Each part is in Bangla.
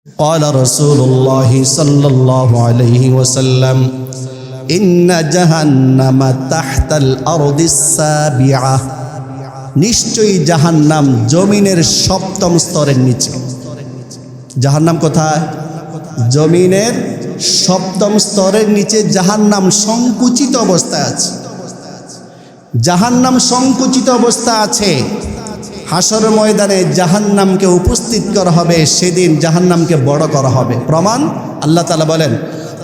قال رسول الله صلى الله عليه وسلم إن جهنم تحت الأرض السابعة নিশ্চয়ই জাহান্নাম জমিনের সপ্তম স্তরের নিচে। জাহান্নাম কোথায়? জমিনের সপ্তম স্তরের নিচে জাহান্নাম সংকুচিত অবস্থায় আছে। জাহান্নাম সংকুচিত অবস্থা আছে। হাসর ময়দানে জাহান্নামকে উপস্থিত করা হবে, সেদিন জাহান্নামকে বড় করা হবে। প্রমাণ আল্লাহ তাআলা বলেন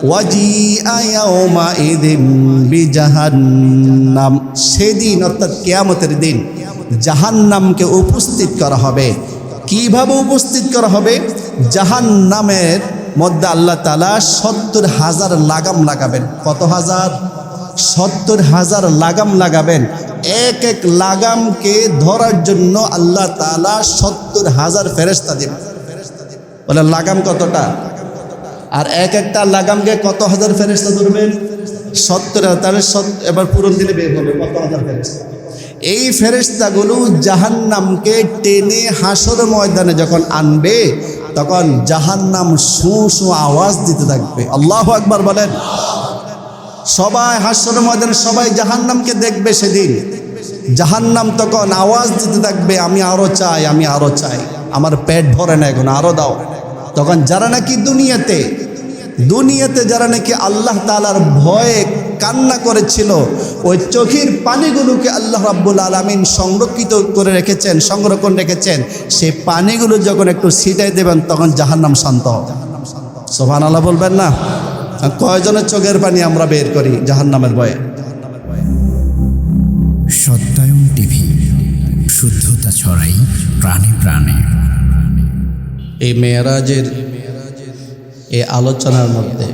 ওয়াজিআ ইয়াউমাইযিন বিজাহান্নাম, সেদিন অর্থাৎ কিয়ামতের দিন জাহান্নামকে উপস্থিত করা হবে। কিভাবে উপস্থিত করা হবে? জাহান্নামের মধ্যে আল্লাহ তাআলা ৭০,০০০ লাগাম লাগাবেন। কত হাজার? ৭০,০০০ লাগাম লাগাবেন। এক এক লাগামকে ধরার জন্য আল্লাহ তাআলা ৭০,০০০ ফেরেশতা দিবেন। বলে লাগাম কতটা? আর এক একটা লাগামকে কত হাজার ফেরেশতা ধরবেন? ৭০,০০০। তাহলে এবার পূরণ দিলে বের হবে কত হাজার ফেরেশতা। এই ফেরেশতাগুলো জাহান্নামকে টেনে হাসর ময়দানে যখন আনবে, তখন জাহান্নাম শু শু আওয়াজ দিতে থাকবে। আল্লাহু আকবার বলেন। সবাই হাসর ময়দানে সবাই জাহান্নামকে দেখবে। সেদিন জাহান্নাম তখন আওয়াজ দিতে থাকবে, আমি আরো চাই, আমি আরো চাই, আমার পেট ভরে না, এখন আরো দাও। তখন যারা নাকি দুনিয়াতে যারা নাকি আল্লাহ তাআলার ভয়ে কান্না করেছিল, ওই চোখের পানিগুলোকে আল্লাহ রাব্বুল আলামিন সংরক্ষণ রেখেছেন, সেই পানিগুলো যখন একটু ছিটাই দেবেন, তখন জাহান্নাম শান্ত হবে। সুবহানাল্লাহ বলবেন না? কয়জনের চোখের পানি আমরা বের করি জাহান্নামের ভয়ে? সত্যায়ন টিভি, শুদ্ধতা ছড়াই প্রাণে প্রাণে। এই মেরাজের এই আলোচনার মধ্যে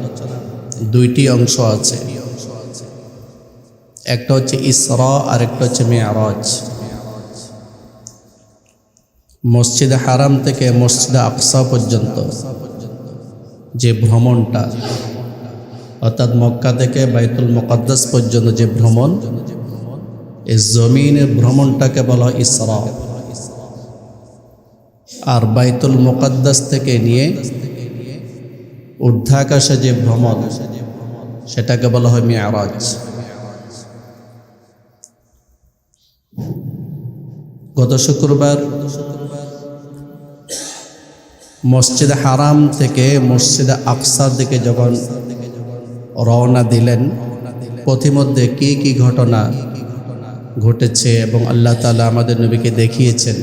দুইটি অংশ আছে। একটা হচ্ছে ইসরা আর একটা হচ্ছে মেরাজ। মসজিদে হারাম থেকে মসজিদে আকসা পর্যন্ত যে ভ্রমণটা, অর্থাৎ মক্কা থেকে বাইতুল মুকাদ্দাস পর্যন্ত যে ভ্রমণ, এই জমিনের ভ্রমণটাকে বলা হয় ইসরা। আর বাইতুল মুকাদ্দাস থেকে নিয়ে ঊর্ধ্বাকাশে যে ভ্রমণ, সেটাকে বলা হয় মেরাজ। গত শুক্রবার মসজিদে হারাম থেকে মসজিদে আকসার দিকে যখন রওনা দিলেন, পথিমধ্যে কি কি ঘটনা ঘটেছে এবং আল্লাহ তাআলা আমাদের নবীকে দেখিয়েছেন,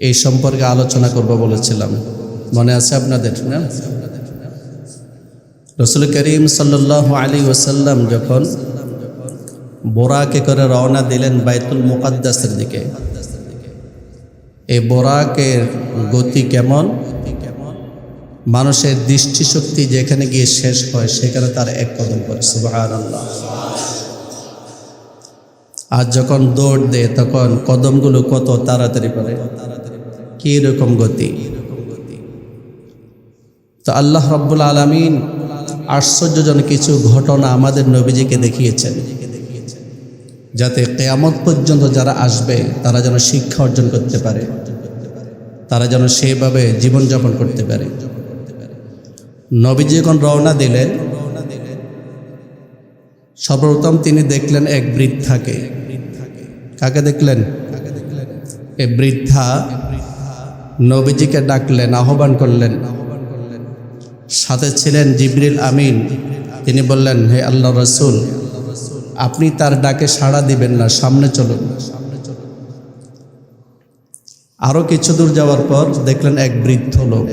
এই সম্পর্কে আলোচনা করব বলেছিলাম। মনে আছে আপনাদের? না? রাসূল করিম সাল্লাল্লাহু আলাইহি ওয়াসাল্লাম যখন বোরাকে করে রওনা দিলেন বাইতুল মুকাদ্দাসের দিকে, এই বোরাকের গতি কেমন? মানুষের দৃষ্টিশক্তি যেখানে গিয়ে শেষ হয়, সেখানে তার এক কদম করে। সুবহানাল্লাহ। আর যখন দৌড় দেয়, তখন কদমগুলো কত তাড়াতাড়ি করে, কি রকম গতি! তো আল্লাহ রাব্বুল আলামিন আশ্চর্যজনক কিছু ঘটনা আমাদের নবীজিকে দেখিয়েছেন, যাতে কিয়ামত পর্যন্ত যারা আসবে তারা যেন শিক্ষা অর্জন করতে পারে, তারা যেন সেইভাবে জীবনযাপন করতে পারে। নবীজি যখন রওনা দিলেন, সর্বপ্রথম তিনি দেখলেন এক বৃদ্ধাকে। কাকে দেখলেন? এই বৃদ্ধা নবীজিকে ডাকলেন, আহ্বান করলেন। সাথে ছিলেন জিবরিল আমিন। তিনি বললেন, হে আল্লাহর রাসূল, আপনি তার ডাকে সাড়া দিবেন না, সামনে চলুন। আরো কিছু দূর যাওয়ার পর দেখলেন এক বৃদ্ধ লোক,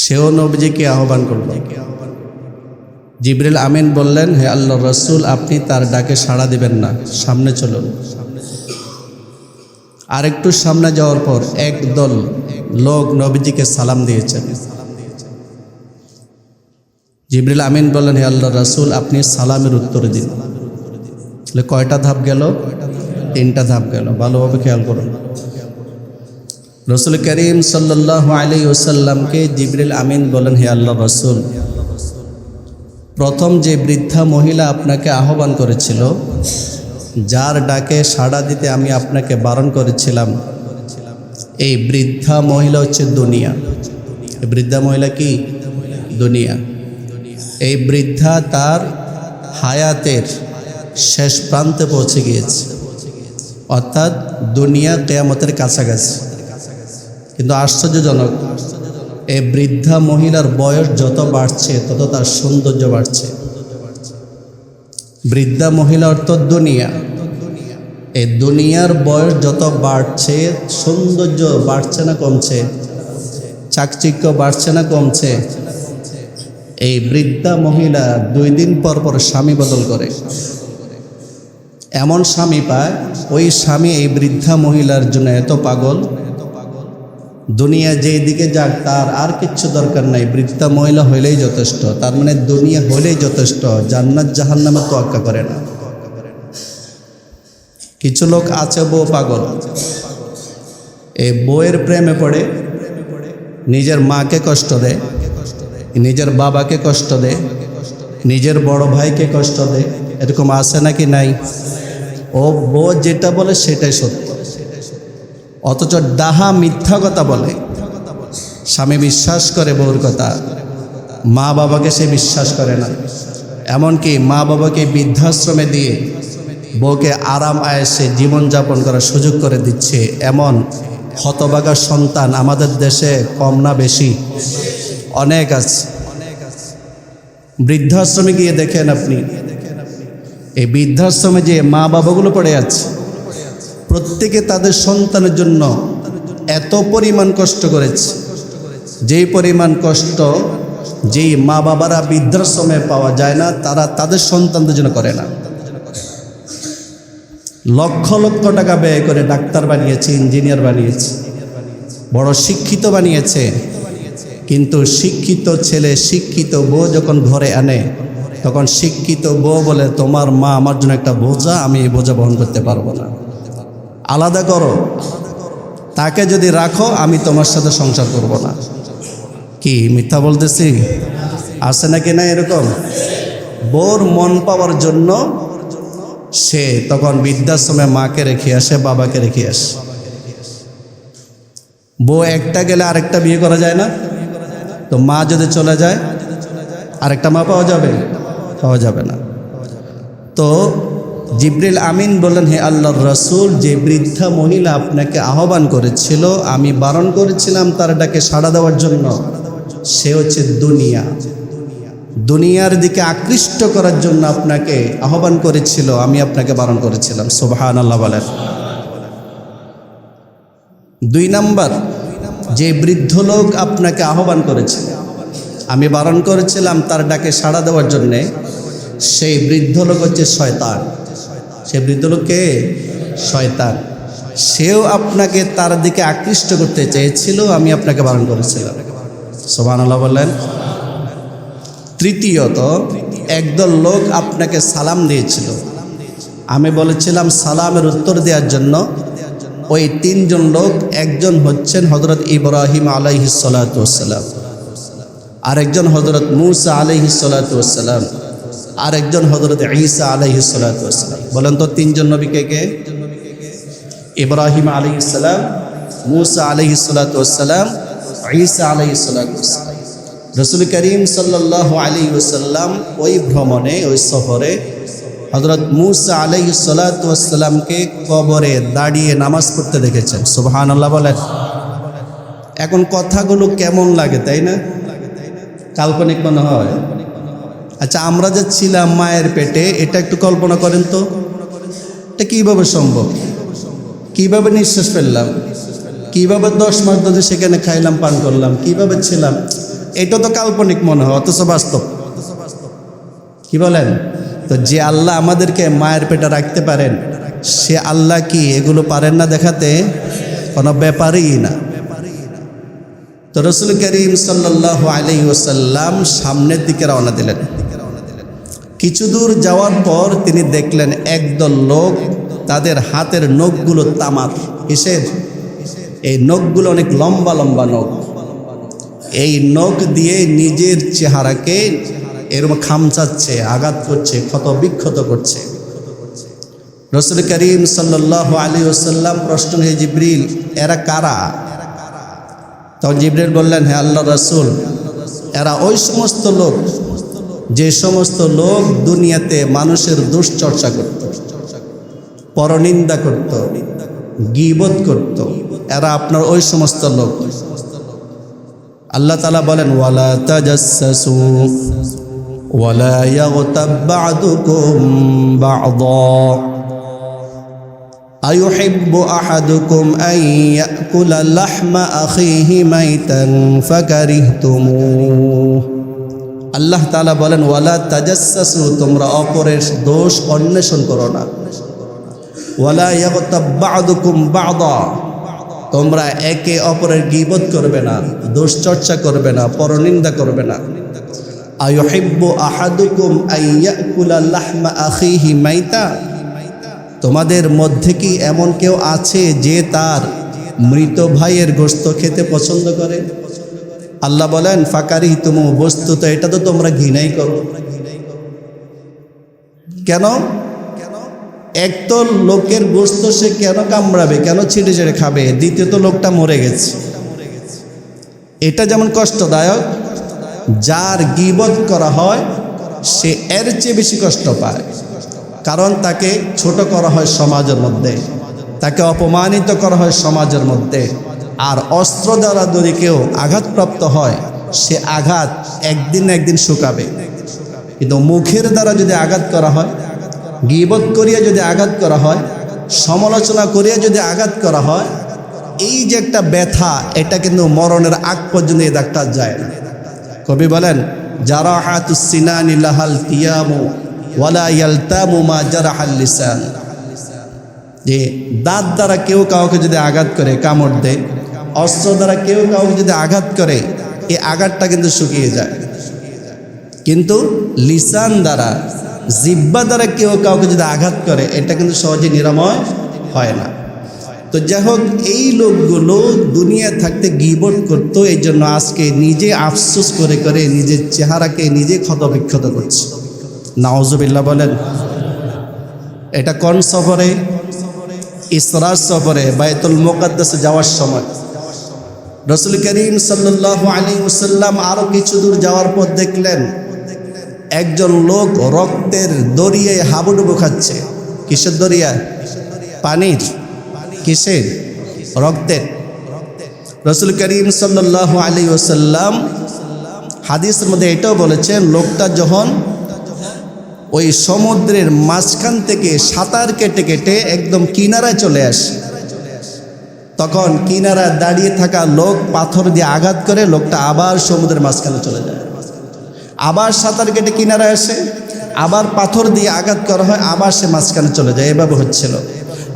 সেও নবীজিকে আহ্বান করল। জিবরিল আমিন বললেন, হে আল্লাহর রাসূল, আপনি তার ডাকে সাড়া দিবেন না, সামনে চলুন। আরেকটু সামনে যাওয়ার পর একদল লোক নবীজিকে সালাম দিয়েছেন। জিবরিল আমিন বললেন, হে আল্লাহর রাসূল, আপনি সালামের উত্তর দিন। তাহলে কয়টা ধাপ গেল? 3টা ধাপ গেল। ভালোভাবে খেয়াল করুন। রাসূল করিম সাল্লাল্লাহু আলাইহি ওয়াসাল্লামকে জিবরিল আমিন বলেন, হে আল্লাহর রাসূল, প্রথম যে বৃদ্ধা মহিলা আপনাকে আহ্বান করেছিল, যার ডাকে সাড়া দিতে আমি আপনাকে বারণ করেছিলাম, এই বৃদ্ধা মহিলা হচ্ছে দুনিয়া। এই বৃদ্ধা মহিলা কি? দুনিয়া। এই বৃদ্ধা তার হায়াতের শেষ প্রান্তে পৌঁছে গিয়েছে, অর্থাৎ দুনিয়া কিয়ামতের কাছাকাছি। কিন্তু আশ্চর্যজনক, এই বৃদ্ধা মহিলার বয়স যত বাড়ছে তত তার সৌন্দর্য বাড়ছে। বৃদ্ধা মহিলা অর্থাৎ দুনিয়া। এই দুনিয়ার বয়স যত বাড়ছে সৌন্দর্য বাড়ছে না কমছে? চাকচিক্য বাড়ছে না কমছে? এই বৃদ্ধা মহিলা 2 দিন পর পর স্বামী বদল করে। এমন স্বামী পায়, ওই স্বামী এই বৃদ্ধা মহিলার জন্য এত পাগল, দুনিয়া যেই দিকে যাক তার আর কিচ্ছু দরকার নাই, বৃদ্ধা মহিলা হইলেই যথেষ্ট। তার মানে দুনিয়া হইলেই যথেষ্ট, জান্নাত জাহান্নামে তোয়াক্কা করে না। কিছু লোক আছে বউ পাগল, এই বউয়ের প্রেমে পড়ে নিজের মাকে কষ্ট দেয়, নিজের বাবাকে কষ্ট দেয়, নিজের বড় ভাইকে কষ্ট দেয়। এরকম আছে নাকি নাই? ও বউ যেটা বলে সেটাই সত্য, অথচ ডাহা মিথ্যা কথা বলে। স্বামী বিশ্বাস করে বউর কথা, মা বাবাকে সে বিশ্বাস করে না। এমনকি মা বাবাকে বৃদ্ধাশ্রমে দিয়ে বউকে আরাম আয়েসে জীবনযাপন করার সুযোগ করে দিচ্ছে। এমন হতভাগা সন্তান আমাদের দেশে কম না বেশি? অনেক আছে। বৃদ্ধাশ্রমে গিয়ে দেখেন আপনি, এই বৃদ্ধাশ্রমে যে মা বাবাগুলো পড়ে আছে, প্রত্যেকে তাদের সন্তানের জন্য এত পরিমাণ কষ্ট করেছে, যেই পরিমাণ কষ্ট যেই মা বাবারা বৃদ্ধাশ্রমে পাওয়া যায় না, তারা তাদের সন্তানদের জন্য করে না। লক্ষ লক্ষ টাকা ব্যয় করে ডাক্তার বানিয়েছে, ইঞ্জিনিয়ার বানিয়েছে, বড় শিক্ষিত বানিয়েছে, কিন্তু শিক্ষিত ছেলে শিক্ষিত বউ যখন ঘরে আনে, তখন শিক্ষিত বউ বলে, তোমার মা আমার জন্য একটা বোঝা, আমি এই বোঝা বহন করতে পারবো না, আলাদা করো, তাকে যদি রাখো আমি তোমার সাথে সংসার করব না। কি মিথ্যা বলতেছি? আছে নাকি না এরকম? বউর মন পাওয়ার জন্য সে তখন বৃদ্ধাশ্রমে মাকে রেখে আসে, বাবাকে রেখে আসে। বউ একটা গেলে আরেকটা বিয়ে করা যায় না? তো মা যদি চলে যায় আরেকটা মা পাওয়া যাবে? পাওয়া যাবে না। তো জিবরিল আমিন বললেন, হে আল্লাহর রাসূল, যে বৃদ্ধা মহিলা আপনাকে আহ্বান করেছিল, আমি বারণ করেছিলাম তার ডাকে সাড়া দেওয়ার জন্য, সে হচ্ছে দুনিয়া। দুনিয়ার দিকে আকৃষ্ট করার জন্য আপনাকে আহ্বান করেছিল, আমি আপনাকে বারণ করেছিলাম। সুবহানাল্লাহ বলেন। 2 নাম্বার, যে বৃদ্ধ লোক আপনাকে আহ্বান করেছিল, আমি বারণ করেছিলাম তার ডাকে সাড়া দেওয়ার জন্যে, সেই বৃদ্ধ লোক হচ্ছে শয়তান। সেই বৃদ্ধ লোককে শয়তান, সেও আপনাকে তার দিকে আকৃষ্ট করতে চেয়েছিল, আমি আপনাকে বারণ করেছিলাম। সুবহানাল্লাহ বললেন। তৃতীয়ত, একদল লোক আপনাকে সালাম দিয়েছিল, আমি বলেছিলাম সালামের উত্তর দেওয়ার জন্য। ওই 3 জন লোক, একজন হচ্ছেন হযরত ইব্রাহিম আলাইহিস সালাতু ওয়াস সালাম, আরেকজন হযরত মূসা আলাইহিস সালাতু ওয়াস সালাম, আরেকজন হযরত ঈসা আলাইহিস সালাতু ওয়াস সালাম। বলেন তো 3 জন নবী কে কে? ইব্রাহিম আলাইহিস সালাম, মূসা আলাইহিস সালাতু ওয়াস সালাম, ঈসা আলাইহিস সালাতু ওয়াস সালাম। রাসূল করিম সাল্লাল্লাহু আলাইহি ওয়াসাল্লাম ওই ভ্রমণে, ওই সফরে হযরত মূসা আলাইহিস সালাতু ওয়াস সালামকে কবরে দাঁড়িয়ে নামাজ পড়তে দেখেছেন। সুবহানাল্লাহ বলেন। এখন কথাগুলো কেমন লাগে, তাই না? কাল্পনিক মনে হয়। আচ্ছা, আমরা যে ছিলাম মায়ের পেটে, এটা একটু কল্পনা করেন তো, এটা কিভাবে সম্ভব? কিভাবে নিঃশ্বাস ফেললাম? কিভাবে 10 মাস ধরে সেখানে খাইলাম, পান করলাম, কিভাবে ছিলাম? এটা তো কাল্পনিক মনে হয়, অথচ বাস্তব। কি বলেন? তো যে আল্লাহ আমাদেরকে মায়ের পেটে রাখতে পারেন, সে আল্লাহ কি এগুলো পারেন না দেখাতে? কোনো ব্যাপারই না। তো রাসূল করিম সাল্লাল্লাহু আলাইহি ওয়াসাল্লাম সামনের দিকে রওনা দিলেন। কিছু দূর যাওয়ার পর তিনি দেখলেন একদল লোক, তাদের হাতের নখগুলো তামার। কিসের? এই নখগুলো অনেক লম্বা লম্বা নখ। এই নখ দিয়ে নিজের চেহারাকে এরকম খামচাচ্ছে, আঘাত করছে, ক্ষত বিক্ষত করছে। রাসূল করিম সাল্লাল্লাহু আলাইহি ওয়াসাল্লাম প্রশ্ন, হে জিবরিল, এরা কারা? তখন জিবরিল বললেন, হে আল্লাহ রাসূল, এরা ওই সমস্ত লোক যে সমস্ত লোক দুনিয়াতে মানুষের দুশ্চর্চা করত, পরনিন্দা করত, গীবত করত, এরা আপনার ওই সমস্ত লোক। আল্লাহ তাআলা বলেন, ওয়ালা তাজাসসু ওয়ালা ইয়াগতাব বা'দুকুম বা'দা আইয়ুহিব্বু আহাদুকুম আন ইয়াকুলা লাহমা আখিহি মাইতান ফাকারিহতুমুহ। আল্লাহ তাআলা বলেন, ওয়ালা তাজাসসু, তোমরা অপরের দোষ অন্বেষণ করো না। ওয়ালা ইয়াগতাব বা'দুকুম বা'দা, তোমরা একে অপরের গীবত করবে না, দুশ্চর্চা করবে না, পরনিন্দা করবে না। আইয়ুহিব্বু আহাদুকুম আন ইয়াকুলা লাহমা আখিহি মাইতা, তোমাদের মধ্যে কি এমন কেউ আছে যে তার মৃত ভাইয়ের গোশত খেতে পছন্দ করে? আল্লাহ বলেন, ফাকারিহতুমু, বস্তুত এটা তো তোমরা ঘৃণাই করো। কেন? এক তো লোকের গোশত সে কেন কামড়াবে, কেন ছিঁড়ে ছিঁড়ে খাবে? দ্বিতীয়ত লোকটা মরে গেছে। এটা যেমন কষ্টদায়ক, যার গীবত করা হয় সে এর চেয়ে বেশি কষ্ট পায়। কারণ তাকে ছোট করা হয় সমাজের মধ্যে, তাকে অপমানিত করা হয় সমাজের মধ্যে। আর অস্ত্র দ্বারা যদি কেউ আঘাতপ্রাপ্ত হয়, সে আঘাত একদিন না একদিন শুকাবে। কিন্তু মুখের দ্বারা যদি আঘাত করা হয়, গীবত করিয়া যদি আঘাত করা হয়, সমালোচনা করিয়া যদি আঘাত করা হয়, এই যে একটা ব্যথা, এটা কিন্তু মরণের আগ পর্যন্ত এই দাগটা যায় না। কবি বলেন, জারাহাতুস সিনানি লাহালতিয়ামু ওয়ালা ইয়ালতামু মা জারাহাল লিসান, যে দাঁত দ্বারা কেউ কাউকে যদি আঘাত করে, কামড় দেয়, অস্ত্র দ্বারা কেউ কাউকে যদি আঘাত করে, এই আঘাতটা কিন্তু শুকিয়ে যায়। কিন্তু লিসান দ্বারা, জিহ্বা দ্বারা কেউ কাউকে যদি আঘাত করে, এটা কিন্তু সহজে নিরাময় হয় না। তো যাই হোক, এই লোকগুলো দুনিয়া থাকতে গীবত করতো, এই জন্য আজকে নিজে আফসোস করে করে নিজের চেহারাকে নিজে ক্ষতবিক্ষত করছে। নাউজুবিল্লাহ বলেন। এটা কোন সফরে? ইসরার সফরে, বাইতুল মুকাদ্দাসে যাওয়ার সময় রাসূল করিম সাল্লাল্লাহু আলাইহি ওয়াসাল্লাম আরো কিছু দূর যাওয়ার পর দেখলেন একজন লোক রক্তের দরিয়ায় হাবুডুবু খাচ্ছে। কিসের দরিয়া? পানির। কিসের? রক্তের। রাসূল করিম সাল্লাল্লাহু আলাইহি ওয়াসাল্লাম হাদিসের মধ্যে এটাও বলেছেন, লোকটা যখন ওই সমুদ্রের মাঝখান থেকে সাঁতার কেটে কেটে একদম কিনারায় চলে আসে, তখন কিনারায় দাঁড়িয়ে থাকা লোক পাথর দিয়ে আঘাত করে, লোকটা আবার সমুদ্রের মাঝখানে চলে যায়। আবার সাঁতার কেটে কিনারায় আসে, আবার পাথর দিয়ে আঘাত করা হয়, আবার সে মাঝখানে চলে যায়। এভাবে হচ্ছিল।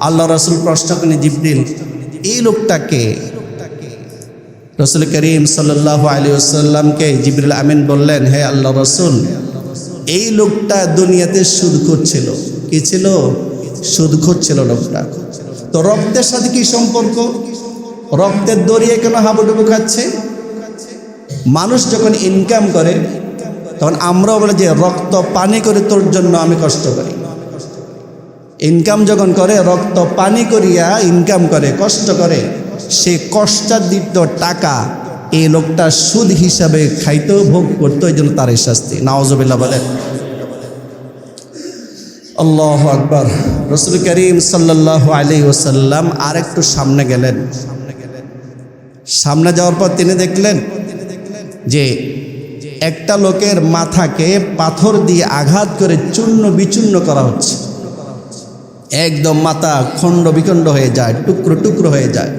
আল্লাহ রাসূল প্রশ্ন করেন, জিবরিল, এই লোকটাকে? রাসূল করিম সাল্লাল্লাহু আলাইহি ওয়াসাল্লামকে জিবরিল আমিন বললেন, হে আল্লাহ রাসূল, এই লোকটা দুনিয়াতে সুদখোর ছিল। কি ছিল? সুদখোর ছিল লোকটা। তো রক্তের সাথে কি সম্পর্ক? রক্তের দরিয়ায় কেন হাবুডুবু খাচ্ছে? মানুষ যখন ইনকাম করে, তখন আমরাও বলে যে রক্ত পানি করে তোর জন্য আমি কষ্ট করি। ইনকাম যখন করে, রক্ত পানি করিয়া ইনকাম করে, কষ্ট করে, সে কষ্টার্জিত টাকা এই লোকটা সুদ হিসাবে খাইতেও, ভোগ করতো, এই জন্য তার এই শাস্তি। নাউজুবিল্লাহ বলেন। আল্লাহু আকবার। রাসূল করিম সাল্লাল্লাহু আলাইহি ওয়াসাল্লাম আরেকটু সামনে গেলেন। সামনে যাওয়ার পর তিনি দেখলেন যে একটা লোকের মাথাকে পাথর দিয়ে আঘাত করে চূর্ণ বিচূর্ণ করা হচ্ছে। একদম মাথা খণ্ড বিখণ্ড হয়ে যায়, টুকরো টুকরো হয়ে যায়।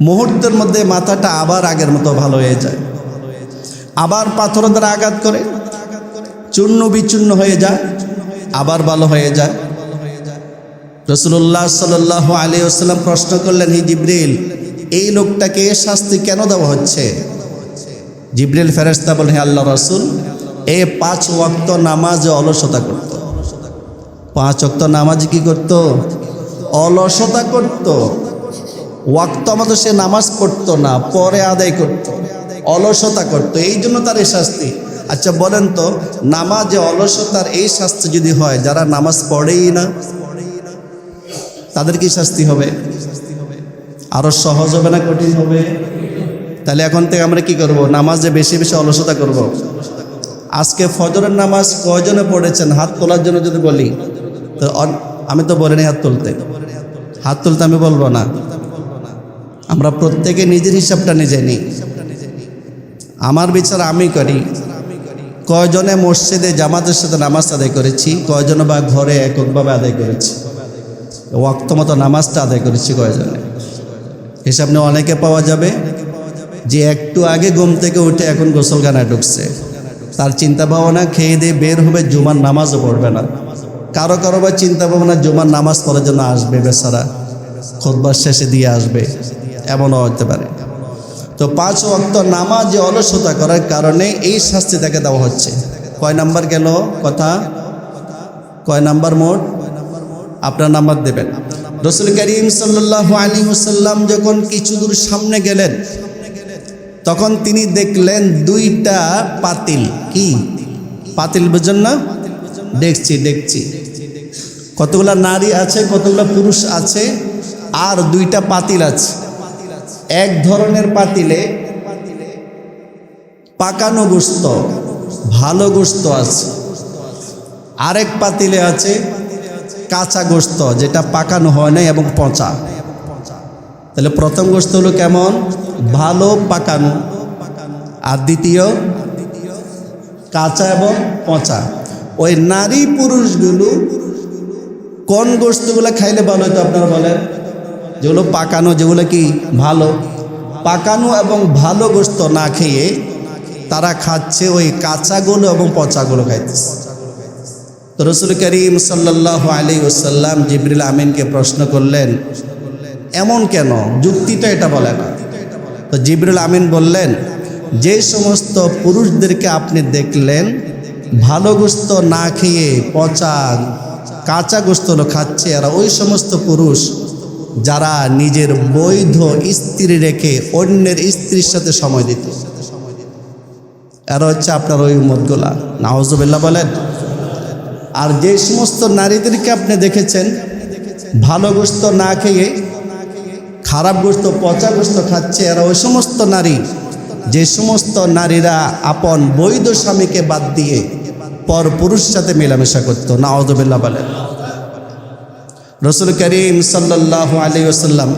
মুহূর্তের মধ্যে মাথাটা আবার আগের মতো ভালো হয়ে যায়। আবার পাথর দ্বারা আঘাত করে চূর্ণ বিচূর্ণ হয়ে যায়, আবার ভালো হয়ে যায়। রাসূলুল্লাহ সাল্লাল্লাহু আলাইহি ওয়াসাল্লাম প্রশ্ন করলেন, হে জিবরিল, এই লোকটাকে শাস্তি কেন দেওয়া হচ্ছে? জিবরিল ফেরেশতা বলেন, হে আল্লাহ রাসূল, এ 5 ওয়াক্ত নামাজে অলসতা করত। 5 ওয়াক্ত নামাজ কি করত? অলসতা করত। ওয়াক্ত মতো সে নামাজ পড়তো না, পরে আদায় করত, অলসতা করত, এই জন্য তার এই শাস্তি। আচ্ছা বলেন তো, নামাজে অলসতার এই শাস্তি যদি হয়, যারা নামাজ পড়েই না, তাদের কি শাস্তি হবে? আরো সহজ হবে না কঠিন হবে? তাহলে এখন থেকে আমরা কি করব? নামাজে বেশি বেশি অলসতা করব। আজকে ফজরের নামাজ কয়জনে পড়েছেন হাত তোলার জন্য যদি বলি, তো আমি তো বলিনি হাত তুলতে, হাত তুলতে আমি বলবো না। আমরা প্রত্যেকে নিজের হিসাবটা নিজে নিই। আমার বিচার আমি করি, কয়জনে মসজিদে জামাতের সাথে নামাজ আদায় করেছি, কয়জনে বা ঘরে এককভাবে আদায় করেছি, ওয়াক্ত মতো নামাজটা আদায় করেছি কয়জনে। হিসাব নিয়ে অনেকে পাওয়া যাবে যে একটু আগে ঘুম থেকে উঠে এখন গোসলখানায় ঢুকছে, তার চিন্তা ভাবনা খেয়ে দিয়ে বের হবে, জুমার নামাজও পড়বে না। কারো কারো বা চিন্তা ভাবনা জুমার নামাজ পড়ার জন্য আসবে, বেচারা খুতবার শেষে দিয়ে আসবে, এমনও হতে পারে। তো 5 ওয়াক্ত নামাজে অলসতা করার কারণে এই শাস্তি তাকে দেওয়া হচ্ছে। কয় নাম্বার গেল কথা? কয় নাম্বার মোট? আপনার নাম্বার দেবেন। রাসূল করিম সাল্লাল্লাহু আলাইহি ওয়াসাল্লাম যখন কিছু দূর সামনে গেলেন, তখন তিনি দেখলেন 2টা পাতিল। কি পাতিল বুঝেন না? দেখছি কতগুলা নারী আছে, কতগুলা পুরুষ আছে, আর 2টা পাতিল আছে। এক ধরনের পাতিলে পাকানো গোশত, ভালো গোশত আছে, আরেক পাতিলে আছে কাঁচা গোশত, যেটা পাকানো হয় না এবং পচা। তাহলে প্রথম গোশত হলো কেমন? ভালো পাকানো, আর দ্বিতীয় কাঁচা এবং পচা। ওই নারী পুরুষগুলো কোন গোশতগুলো খাইলে ভালো হতো আপনারা বলেন? যেগুলো পাকানো, যেগুলো কি ভালো, পাকানো এবং ভালো গোশত না খেয়ে তারা খাচ্ছে ওই কাঁচাগুলো এবং পচাগুলো খাইতেছে। তো রাসূল করিম সাল্লাল্লাহু আলাইহি ওয়াসাল্লাম জিবরিল আমিনকে প্রশ্ন করলেন, এমন কেন? যুক্তিটা এটা বলে না। তো জিবরিল আমিন বললেন, যে সমস্ত পুরুষদেরকে আপনি দেখলেন ভালো গোশত না খেয়ে পচা কাঁচা গোশত খাচ্ছে, আর ওই সমস্ত পুরুষ যারা নিজের বৈধ স্ত্রী রেখে অন্যের স্ত্রীর সাথে সময় দিত, এরা হচ্ছে আপনার ওই উম্মতগুলা। নাউজুবিল্লাহ বলেন। আর যে সমস্ত নারীদেরকে আপনি দেখেছেন ভালো গোশত না খেয়ে খারাপ গোশত, পচা গোশত খাচ্ছে, এরা ওই সমস্ত নারী, যে সমস্ত নারীরা আপন বৈধ স্বামীকে বাদ দিয়ে পর পুরুষের সাথে মেলামেশা করতো। নাউজুবিল্লাহ বলেন। রাসূল করিম সাল্লাল্লাহু আলাইহি ওয়াসাল্লাম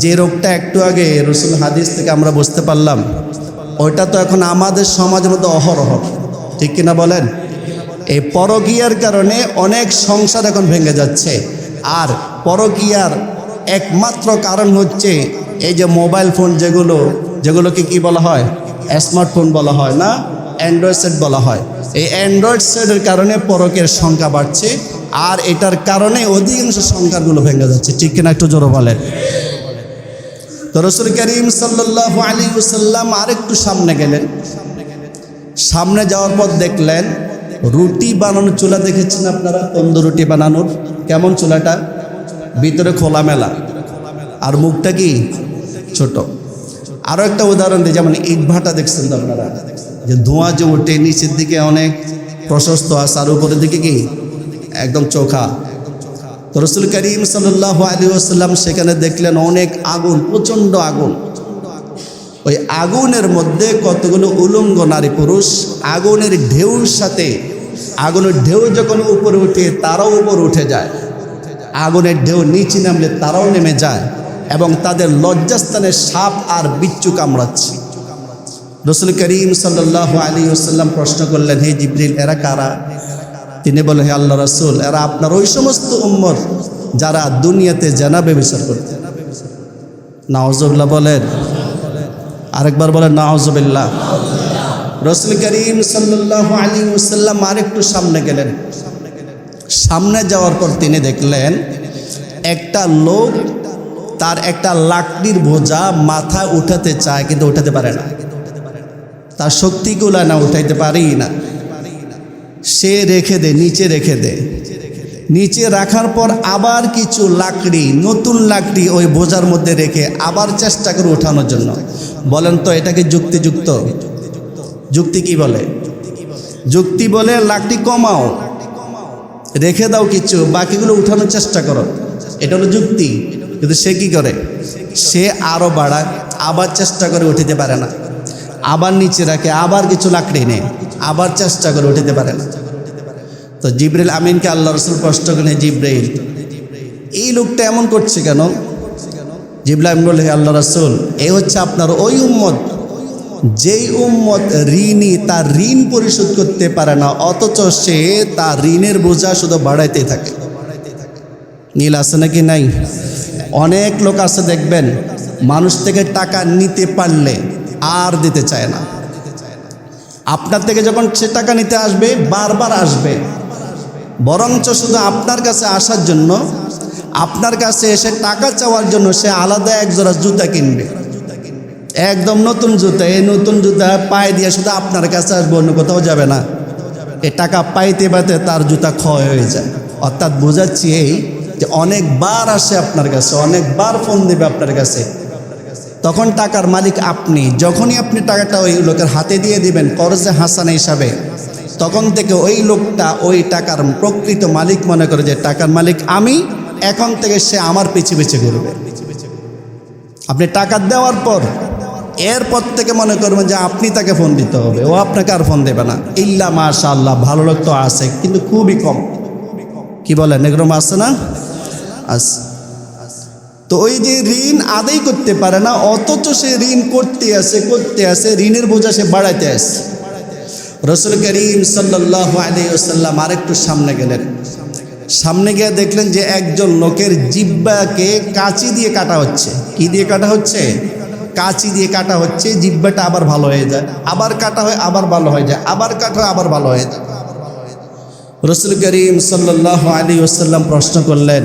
যে রোগটা একটু আগে রাসূল হাদিস থেকে আমরা বুঝতে পারলাম, ওইটা তো এখন আমাদের সমাজের মধ্যে অহরহ, ঠিক কিনা বলেন? এই পরকীয়ার কারণে অনেক সংসার এখন ভেঙে যাচ্ছে। আর পরকীয়ার একমাত্র কারণ হচ্ছে এই যে মোবাইল ফোন, যেগুলোকে কি বলা হয়? স্মার্টফোন বলা হয় না, অ্যান্ড্রয়েড সেট বলা হয়। এই অ্যান্ড্রয়েড সেটের কারণে পরকের সংখ্যা বাড়ছে, আর এটার কারণে অধিকাংশ সংখ্যাগুলো ভেঙে যাচ্ছে, ঠিক কিনা একটু জোরে বলেন। তো রাসূল করিম সাল্লাল্লাহু আলাইহি ওয়াসাল্লাম আরেকটু সামনে গেলেন। সামনে যাওয়ার পর দেখলেন রুটি বানানোর চুলা। দেখেছেন আপনারা তন্দুর রুটি বানানোর? কেমন চুলাটা? ভিতরে খোলামেলা, আর মুখটা কি ছোট। আরও একটা উদাহরণ দিই, যেমন ইট ভাটা দেখছেন তো আপনারা, যে ধোঁয়া যে ওঠে, নিচের দিকে অনেক প্রশস্ত আছে, আর উপরের দিকে কি একদম চোখা। তো রাসূল করিম সাল্লাল্লাহু আলাইহি ওয়াসাল্লাম সেখানে দেখলেন অনেক আগুন, প্রচণ্ড আগুন। ওই আগুনের মধ্যে কতগুলো উলঙ্গ নারী পুরুষ আগুনের ঢেউর সাথে, আগুনের ঢেউ যখন উপরে উঠে তারাও উপরে উঠে যায়, আগুনের ঢেউ নিচে নামলে তারাও নেমে যায়, এবং তাদের লজ্জাস্থানে সাপ আর বিচ্ছু কামড়াচ্ছে। রাসূল করিম সাল্লাল্লাহু আলাইহি ওয়াসাল্লাম প্রশ্ন করলেন, হে জিবরিল, এরা কারা? তিনি বলেন, হে আল্লাহ রাসূল, এরা আপনার ওই সমস্ত উম্মত যারা দুনিয়াতে জেনা ব্যভিচার করতে। নাউজুবিল্লাহ বলেন। আরেকবার বলেন নাউজুবিল্লাহ। রাসূল করিম সাল্লাল্লাহু আলাইহি ওয়াসাল্লাম আরেকটু সামনে গেলেন। সামনে যাওয়ার পর তিনি দেখলেন একটা লোক তার একটা লাকড়ির বোঝা মাথা উঠাতে চায়, কিন্তু উঠাতে পারে না, তার শক্তিগুলা না, উঠাইতে পারেই না। সে রেখে দে, নিচে রেখে দে। নিচে রাখার পর আবার কিছু লাকড়ি, নতুন লাকড়ি ওই বোঝার মধ্যে রেখে আবার চেষ্টা করে ওঠানোর জন্য। বলেন তো এটাকে যুক্তিযুক্ত? যুক্তি কি বলে? যুক্তি বলে লাকড়ি কমাও, রেখে দাও কিছু, বাকিগুলো উঠানোর চেষ্টা করো, এটা হলো যুক্তি। কিন্তু সে কি করে? সে আরও বাড়ায়, আবার চেষ্টা করে উঠিতে পারে না, আবার নিচে রাখে, আবার কিছু লাকড়ি নেয়, আবার চেষ্টা করে উঠিতে পারে না। তো জিবরিল আমিনকে আল্লাহ রসুল প্রশ্ন করেন, জিবরিল এই লোকটা এমন করছে কেন? জিবরিল আমিন বলে, আল্লাহ রসুল এই হচ্ছে আপনার ওই উম্মত যেই উম্মত ঋণী, তার ঋণ পরিশোধ করতে পারে না, অথচ সে তার ঋণের বোঝা শুধু বাড়াইতেই থাকে। নীল আছে নাকি নাই? অনেক লোক আছে দেখবেন, মানুষ থেকে টাকা নিতে পারলে আর দিতে চায় না। আপনার থেকে যখন সে টাকা নিতে আসবে, বারবার আসবে, বরঞ্চ শুধু আপনার কাছে আসার জন্য, আপনার কাছে এসে টাকা চাওয়ার জন্য সে আলাদা এক জোড়া জুতা কিনবে, একদম নতুন জুতা। এই নতুন জুতা পায়ে দিয়ে শুধু আপনার কাছে আসবে, অন্য কোথাও যাবে না। এ টাকা পাইতে পাইতে তার জুতা ক্ষয় হয়ে যায়। অর্থাৎ বোঝাচ্ছি এই যে অনেকবার আসে আপনার কাছে, অনেকবার ফোন দেবে আপনার কাছে, তখন টাকার মালিক আপনি। যখনই আপনি টাকাটা ওই লোকের হাতে দিয়ে দিবেন কর্জে হাসানা হিসাবে, তখন থেকে ওই লোকটা ওই টাকার প্রকৃত মালিক মনে করে যে টাকার মালিক আমি, এখন থেকে সে আমার পিছে পিছে ঘুরবে। আপনি টাকা দেওয়ার পর এরপর থেকে মনে করবেন যে আপনি তাকে ফোন দিতে হবে, ও আপনাকে আর ফোন দেবে না। ইল্লা মাশাআল্লাহ, ভালো লোক তো আছে কিন্তু খুবই কম। কি বলেন, এরকম আছে না? আছে। তো ওই যে ঋণ আদায় করতে পারে না, অথচ সে ঋণ করতে আসে, ঋণের বোঝা সে বাড়াইতে আসে। রসুল করিম সাল্লাল্লাহু আলাইহি ওয়াসাল্লাম আরেকটু সামনে গেলেন। সামনে গিয়ে দেখলেন যে একজন লোকের জিহ্বাকে কাঁচি দিয়ে কাটা হচ্ছে। কি দিয়ে কাটা হচ্ছে? কাঁচি দিয়ে কাটা হচ্ছে। জিহ্বাটা আবার ভালো হয়ে যায়, আবার কাটা হয়, আবার ভালো হয়ে যায়, আবার কাটা হয়, আবার ভালো হয়ে যায়। রসুল করিম সাল্লাল্লাহু আলাইহি ওয়াসাল্লাম প্রশ্ন করলেন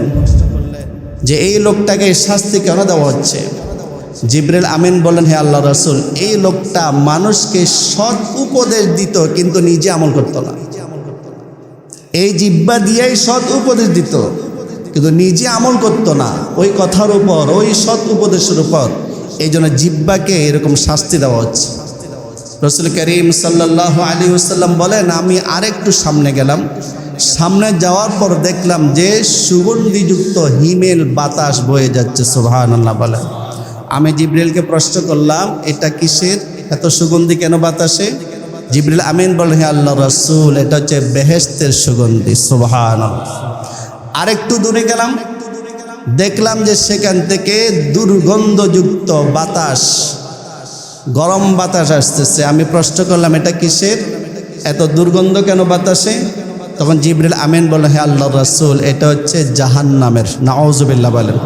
যে এই লোকটাকে শাস্তি কেন দেওয়া হচ্ছে? জিবরিল আমিন বলেন, হে আল্লাহ রসুল, এই লোকটা মানুষকে সৎ উপদেশ দিত কিন্তু নিজে আমল করতো না। এই জিহ্বা দিয়েই সৎ উপদেশ দিত কিন্তু নিজে আমল করতো না ওই কথার উপর, ওই সৎ উপদেশের উপর। এই জন্য জিহ্বাকে এরকম শাস্তি দেওয়া হচ্ছে। রসুল করিম সাল্লাল্লাহু আলাইহি ওয়াসাল্লাম বলেন, আমি আরেকটু সামনে গেলাম। সামনে যাওয়ার পর দেখলাম যে সুগন্ধিযুক্ত হিমেল বাতাস বয়ে যাচ্ছে। সুবহানাল্লাহ বলে। আমি জিবরিলকে প্রশ্ন করলাম, এটা কিসের এত সুগন্ধি, কেন বাতাসে? জিবরিল আমিন বলেন, হে আল্লাহ রাসূল, এটা হচ্ছে বেহেশতের সুগন্ধি। সুবহানাল্লাহ। আরেকটু দূরে গেলাম, দেখলাম যে সেখান থেকে দুর্গন্ধযুক্ত বাতাস, গরম বাতাস আসতেছে। আমি প্রশ্ন করলাম, এটা কিসের, এত দুর্গন্ধ কেন বাতাসে? তখন জিবরিল আমিন বলেন, হে আল্লাহ রাসূল, এটা হচ্ছে জাহান্নামের। নাউযুবিল্লাহ বলেন।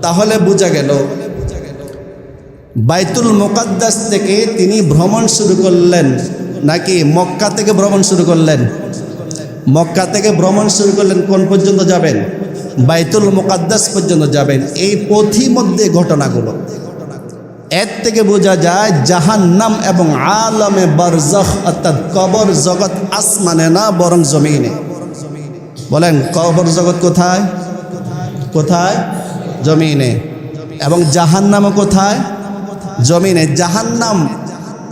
তাহলে বোঝা গেল বাইতুল মুকাদ্দাস থেকে তিনি ভ্রমণ শুরু করলেন নাকি মক্কা থেকে ভ্রমণ শুরু করলেন? মক্কা থেকে ভ্রমণ শুরু করলেন। কোন পর্যন্ত যাবেন? বাইতুল মুকাদ্দাস পর্যন্ত যাবেন। এই পথি মধ্যে ঘটনাগুলো, এর থেকে বোঝা যায় জাহান্নাম এবং আলমে বারজাখ অর্থাৎ কবর জগৎ আসমানে না বরং জমিনে। বলেন, কবর জগৎ কোথায়? কোথায়? জমিনে। এবং জাহান্নামও কোথায়? জমিনে। জাহান্নাম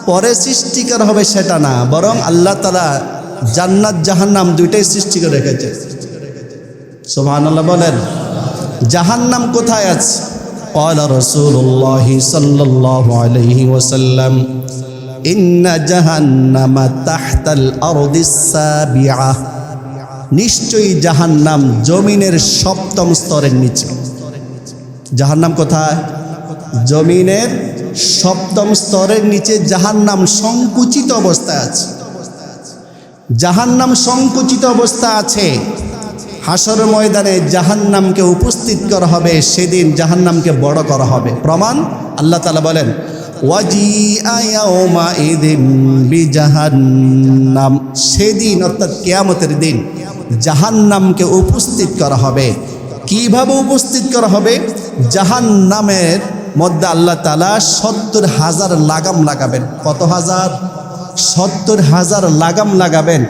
পরে সৃষ্টিকার হবে সেটা না, বরং আল্লাহ তাআলা জান্নাত জাহান্নাম দুইটাই সৃষ্টি করে রেখেছে। সুবহানাল্লাহ বলেন। জাহান্নাম কোথায় আছে? ক্বালা রাসূলুল্লাহ সাল্লাল্লাহু আলাইহি ওয়াসাল্লাম, ইন্না জাহান্নামা তাহতাল আরদিস সাবিআ, নিশ্চয়ই জাহান্নাম জমিনের সপ্তম স্তরের নিচে। জাহান্নাম কোথায়? জমিনের সপ্তম স্তরের নিচে জাহান্নাম সংকুচিত অবস্থায় আছে। জাহান্নাম সংকুচিত অবস্থা আছে। হাসর ময়দানে জাহান্নামকে উপস্থিত করা হবে, সেদিন জাহান্নামকে বড় করা হবে। প্রমাণ আল্লাহ তাআলা বলেন, ওয়াজিআ ইয়াউমাইযিন বিজাহান্নাম, সেদিন অর্থাৎ কিয়ামতের দিন জাহান্নামকে উপস্থিত করা হবে। কিভাবে উপস্থিত করা হবে? জাহান্নামের মধ্যে আল্লাহ তাআলা ৭০,০০০ লাগাম লাগাবেন। কত হাজার? ৭০,০০০ লাগাম লাগাবেন।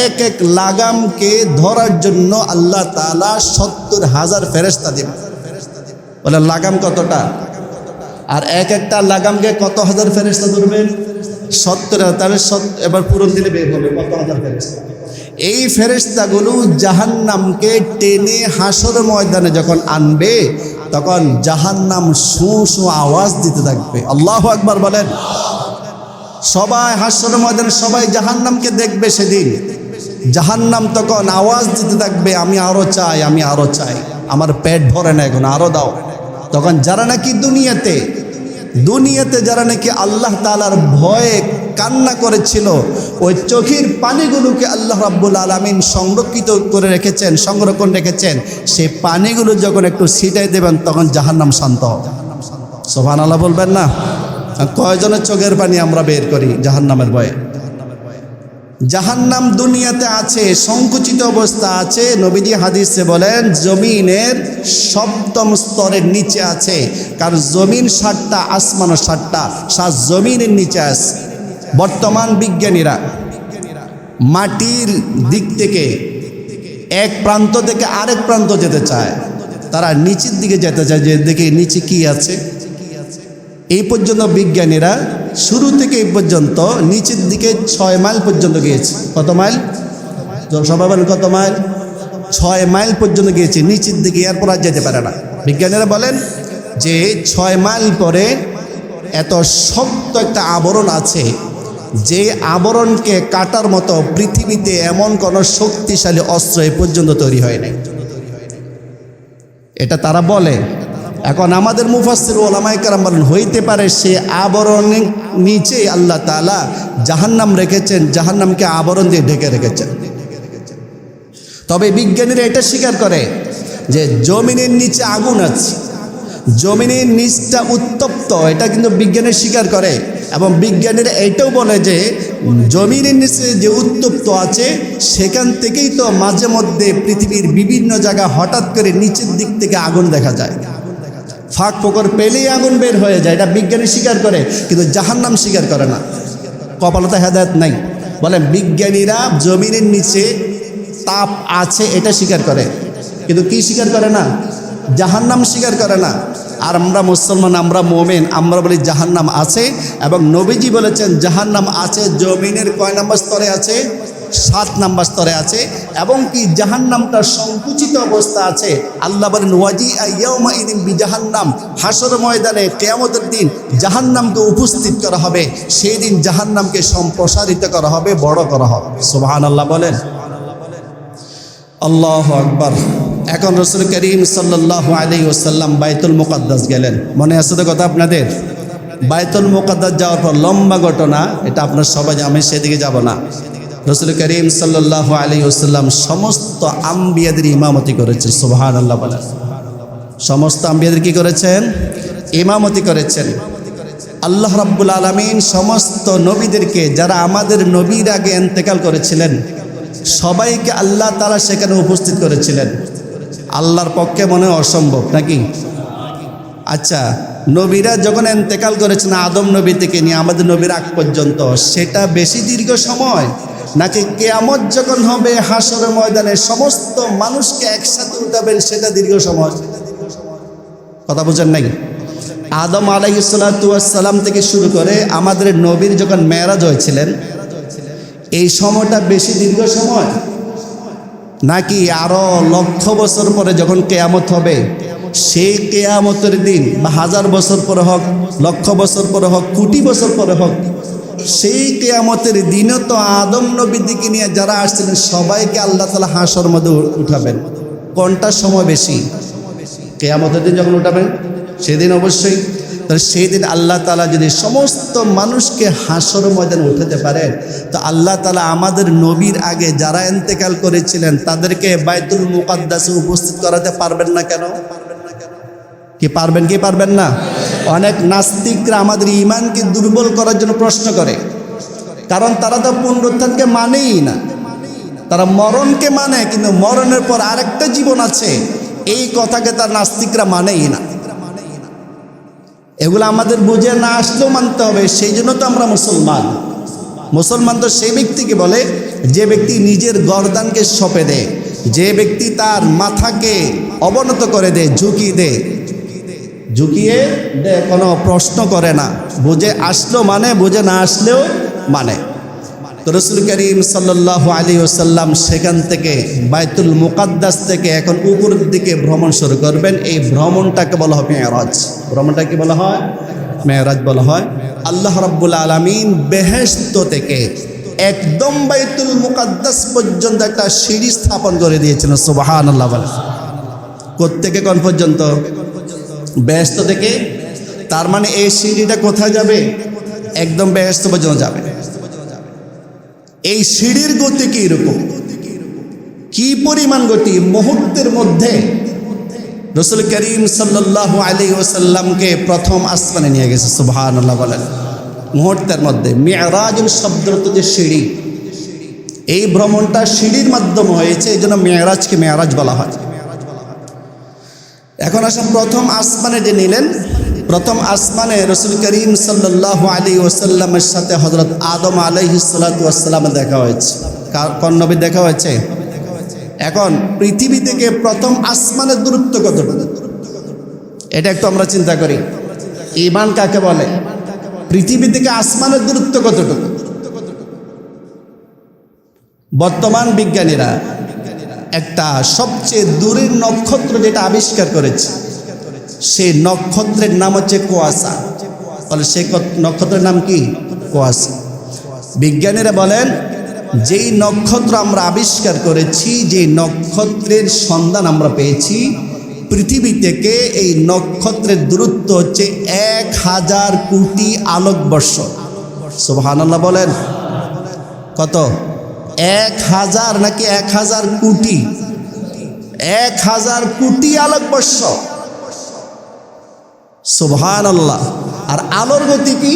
এক এক লাগামকে ধরার জন্য আল্লাহ তাআলা ৭০,০০০ ফেরেশতা দেবেন। বলে লাগাম কতটা? আর এক একটা লাগামকে কত হাজার ফেরেশতা ধরবেন? ৭০,০০০। তাহলে এবার পূরণ দিলে বের হবে কত হাজার ফেরেশতা। এই ফেরেশতাগুলো জাহান্নামকে টেনে হাসর ময়দানে যখন আনবে, তখন জাহান্নাম শু শু আওয়াজ দিতে থাকবে। আল্লাহু আকবার বলেন। সবাই হাসরের ময়দানে সবাই জাহান্নামকে দেখবে। সেদিন জাহান্নাম তখন আওয়াজ দিতে থাকবে, আমি আরো চাই, আমি আরো চাই, আমার পেট ভরে না, এখন আরো দাও। তখন যারা নাকি দুনিয়াতে যারা নাকি আল্লাহ তাআলার ভয়ে কান্না করেছিল, ওই চোখের পানিগুলোকে আল্লাহ রাব্বুল আলামিন সংরক্ষণ রেখেছেন, সেই পানিগুলো যখন একটু ছিটাই দেবেন তখন জাহান্নাম শান্ত হবে। সুবহানাল্লাহ বলবেন না? কয়জনের চোখের পানি আমরা বের করি জাহান্নামের ভয়ে। জাহান্নাম দুনিয়াতে আছে, সংকুচিত অবস্থা আছে। নবীজি হাদিসে বলেন জমিনের 7ম স্তরের নিচে আছে, কারণ জমিন 7টা, আসমানও 7টা, 7 জমিনের নিচে আছে। বর্তমান বিজ্ঞানীরা মাটির দিক থেকে এক প্রান্ত থেকে আরেক প্রান্ত যেতে চায়, তারা নিচের দিকে যেতে চায় যে দেখে নিচে কি আছে। এই পর্যন্ত বিজ্ঞানীরা শুরু থেকে এই পর্যন্ত নিচের দিকে 6 মাইল পর্যন্ত গিয়েছে। কত মাইল? সবাই বলেন কত মাইল? 6 মাইল পর্যন্ত গিয়েছে নিচের দিকে, এরপর আর যেতে পারে না। বিজ্ঞানীরা বলেন যে 6 মাইল পরে এত শক্ত একটা আবরণ আছে, যে আবরণকে কাটার মতো পৃথিবীতে এমন কোনো শক্তিশালী অস্ত্র এ পর্যন্ত তৈরি হয় নাই। এটা তারা বলে। এখন আমাদের মুফাসসির ওলামায়ে কেরাম বলেন হইতে পারে সে আবরণের নিচে আল্লাহ তাআলা জাহান্নাম রেখেছেন, জাহান্নামকে আবরণ দিয়ে ঢেকে রেখেছেন। তবে বিজ্ঞানীরা এটা স্বীকার করে যে জমিনের নিচে আগুন আছে, জমিনের নিচটা উত্তপ্ত, এটা কিন্তু বিজ্ঞানী স্বীকার করে। এবং বিজ্ঞানীরা এটাও বলে যে জমিনের নিচে যে উত্তপ্ত আছে সেখান থেকেই তো মাঝে মধ্যে পৃথিবীর বিভিন্ন জায়গা হঠাৎ করে নিচের দিক থেকে আগুন দেখা যায়, ফাঁক ফোকর পেলেই আগুন বের হয়ে যায়। এটা বিজ্ঞানী স্বীকার করে, কিন্তু জাহান্নাম স্বীকার করে না। কপালতে হেদায়েত নাই। বলে বিজ্ঞানীরা জমিনের নিচে তাপ আছে এটা স্বীকার করে, কিন্তু কি স্বীকার করে না? জাহান্নাম স্বীকার করে না। আর আমরা মুসলমান, আমরা মুমিন, আমরা বলি জাহান্নাম আছে। এবং নবীজি বলেছেন জাহান্নাম আছে, জমিনের কয় নম্বর স্তরে আছে? 7 নম্বর স্তরে আছে। এবং কি জাহান্নামটা সংকুচিত অবস্থা আছে। আল্লাহ বলেন ওয়াজিআ ইয়াউমাইযিন বিজাহান্নাম, হাসর ময়দানে কিয়ামতের দিন জাহান্নামকে উপস্থিত করা হবে। সেই দিন জাহান্নামকে সম্প্রসারিত করা হবে, বড় করা হবে। সুবহানাল্লাহ বলেন। আল্লাহু আকবার। এখন রাসূল করিম সাল্লাল্লাহু আলাইহি ওয়াসাল্লাম বাইতুল মুকাদ্দাস গেলেন। মনে আছে তো কথা আপনাদের? বাইতুল মুকাদ্দাস যাওয়ার পর লম্বা ঘটনা, এটা আপনার সবাই, আমি সেদিকে যাব না। রাসূল করিম সাল্লাল্লাহু আলাইহি ওয়াসাল্লাম সমস্ত আম্বিয়াদের ইমামতি করেছেন। সুবহানাল্লাহ বলেন। সমস্ত আম্বিয়াদের কি করেছেন? ইমামতি করেছেন। আল্লাহ রাব্বুল আলামিন সমস্ত নবীদেরকে, যারা আমাদের নবীর আগে ইন্তেকাল করেছিলেন, সবাইকে আল্লাহ তাআলা সেখানে উপস্থিত করেছিলেন। আল্লাহর পক্ষে মনে অসম্ভব নাকি? আচ্ছা, নবীরা যখন ইন্তেকাল করেছেন আদম নবী থেকে নিয়ে আমাদের নবীর আগ পর্যন্ত, সেটা বেশি দীর্ঘ সময়, নাকি কিয়ামত যখন হবে হাসরের ময়দানে সমস্ত মানুষকে একসাথে উঠাবেন সেটা দীর্ঘ সময়? কথা বুঝেন নাই? আদম আলাইহিস সালাতু ওয়াস সালাম থেকে শুরু করে আমাদের নবীর যখন মেরাজ হয়েছিলেন, এই সময়টা বেশি দীর্ঘ সময়, নাকি আরো লক্ষ বছর পরে যখন কিয়ামত হবে, সেই কিয়ামতের দিন বা 1000 বছর পরে হোক, লক্ষ বছর পরে হোক, কোটি বছর পরে হোক, সেই কিয়ামতের দিনও তো আদম নবী দিকে নিয়ে যারা আসছিলেন সবাইকে আল্লাহ তাআলা হাসর মধ্যে উঠাবেন। কোনটা সময় বেশি? কিয়ামতের দিন যখন উঠাবেন সেদিন অবশ্যই। তাহলে সেই দিন আল্লাহ তাআলা যদি সমস্ত মানুষকে হাসর ময়দানে উঠাতে পারেন, তো আল্লাহ তাআলা আমাদের নবীর আগে যারা ইন্তেকাল করেছিলেন তাদেরকে বাইতুল মুকাদ্দাসে উপস্থিত করাতে পারবেন না কেন? কি পারবেন কি পারবেন না? অনেক নাস্তিকরা আমাদের ঈমানকে দুর্বল করার জন্য প্রশ্ন করে, কারণ তারা তো পুনরুত্থানকে মানেই না। তারা মরণকে মানে, কিন্তু মরণের পর আরেকটা জীবন আছে, এই কথাকে তার নাস্তিকরা মানেই না। এগুলো আমাদের বুঝে না আসলেও মানতে হবে। সেই জন্য তো আমরা মুসলমান। মুসলমান তো সেই ব্যক্তিকে বলে যে ব্যক্তি নিজের গর্দানকে সঁপে দেয়, যে ব্যক্তি তার মাথাকে অবনত করে দেয়, ঝুঁকিয়ে দেয়, কোনো প্রশ্ন করে না। বুঝে আসলেও মানে, বুঝে না আসলেও মানে। তো রাসূল করিম সাল্লাল্লাহু আলাইহি ওয়াসাল্লাম সেখান থেকে বাইতুল মুকাদ্দাস থেকে এখন উপরের দিকে ভ্রমণ শুরু করবেন। এই ভ্রমণটাকে বলা হয় মেরাজ। ভ্রমণটা কি বলা হয়? মেরাজ বলা হয়। আল্লাহ রাব্বুল আলামিন বেহেশত থেকে একদম বাইতুল মুকাদ্দাস পর্যন্ত একটা সিঁড়ি স্থাপন করে দিয়েছিলেন। সুবহানাল্লাহ বলেন। কোত্থেকে কোন পর্যন্ত? বেহেশত থেকে। তার মানে এই সিঁড়িটা কোথায় যাবে? একদম বেহেশত পর্যন্ত যাবে। এই সিঁড়ির গতি কি রকম, কি পরিমাণ গতি! মুহূর্তের মধ্যে রাসূল করিম সাল্লাল্লাহু আলাইহি ওয়াসাল্লামকে প্রথম আসমানে নিয়ে গেছে। সুবহানাল্লাহ বলেন। মুহূর্তের মধ্যে। মিরাজুল শব্দ যে সিঁড়ি, এই ভ্রমণটা সিঁড়ির মাধ্যমে হয়েছে, এই জন্য মেরাজকে মেরাজ বলা হয়। এখন আসেন প্রথম আসমানে যে নিলেন, প্রথম আসমানে রাসূল করিম সাল্লাল্লাহু আলাইহি ওয়াসাল্লামের সাথে হযরত আদম আলাইহিস সালাতু ওয়াস সালামের দেখা হয়েছে। কোন নবীর দেখা হয়েছে? এখন পৃথিবী থেকে প্রথম আসমানের দূরত্ব কতটুকু, এটা একটু আমরা চিন্তা করি। ঈমান কাকে বলে? পৃথিবী থেকে আসমানের দূরত্ব কতটুকু? বর্তমান বিজ্ঞানীরা একটা সবচেয়ে দূরের নক্ষত্র যেটা আবিষ্কার করেছে, সেই নক্ষত্রের নাম হচ্ছে কুয়াশা। বলে সেই নক্ষত্রের নাম কি? কুয়াশা। বিজ্ঞানীরা বলেন যেই নক্ষত্র আমরা আবিষ্কার করেছি, যেই নক্ষত্রের সন্ধান আমরা পেয়েছি, পৃথিবী থেকে এই নক্ষত্রের দূরত্ব হচ্ছে 1000 কোটি আলোকবর্ষ। সুবহানাল্লাহ বলেন। কত? 1000 নাকি 1000 কোটি? 1000 কোটি আলোকবর্ষ। সুবহানাল্লাহ। আর আলোর গতি কি?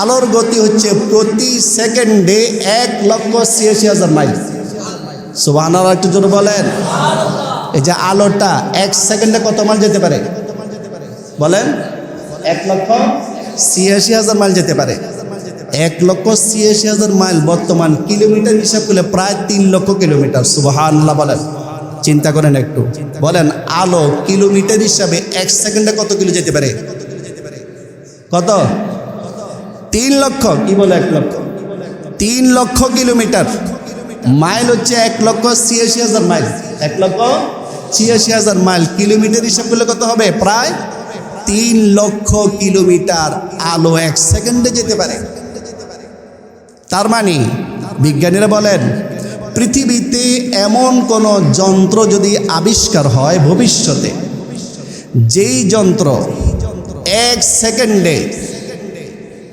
আলোর গতি হচ্ছে প্রতি সেকেন্ডে 1,86,000 মাইল। সুবহানাল্লাহ একটু জোরে বলেন। এই যে আলোটা 1 সেকেন্ডে কত মাইল যেতে পারে বলেন? 1,86,000 মাইল যেতে পারে। 1,86,000 মাইল বর্তমান কিলোমিটার হিসাব করলে প্রায় 3 লক্ষ কিলোমিটার। সুবহানাল্লাহ বলেন। চিন্তা করেন একটু, বলেন আলো কিলোমিটার হিসাবে 1 সেকেন্ডে কত কিলো যেতে পারে? কত? 3 লক্ষ। কি বলে 1 লক্ষ? 3 লক্ষ কিলোমিটার। মাইল হচ্ছে 1,86,000 মাইল। 1,86,000 মাইল কিলোমিটার হিসাব করলে কত হবে? প্রায় 3 লক্ষ কিলোমিটার আলো 1 সেকেন্ডে যেতে পারে। তার মানে বিজ্ঞানীরা বলেন পৃথিবীতে এমন কোন যন্ত্র যদি আবিষ্কার হয় ভবিষ্যতে, যেই যন্ত্র 1 সেকেন্ডে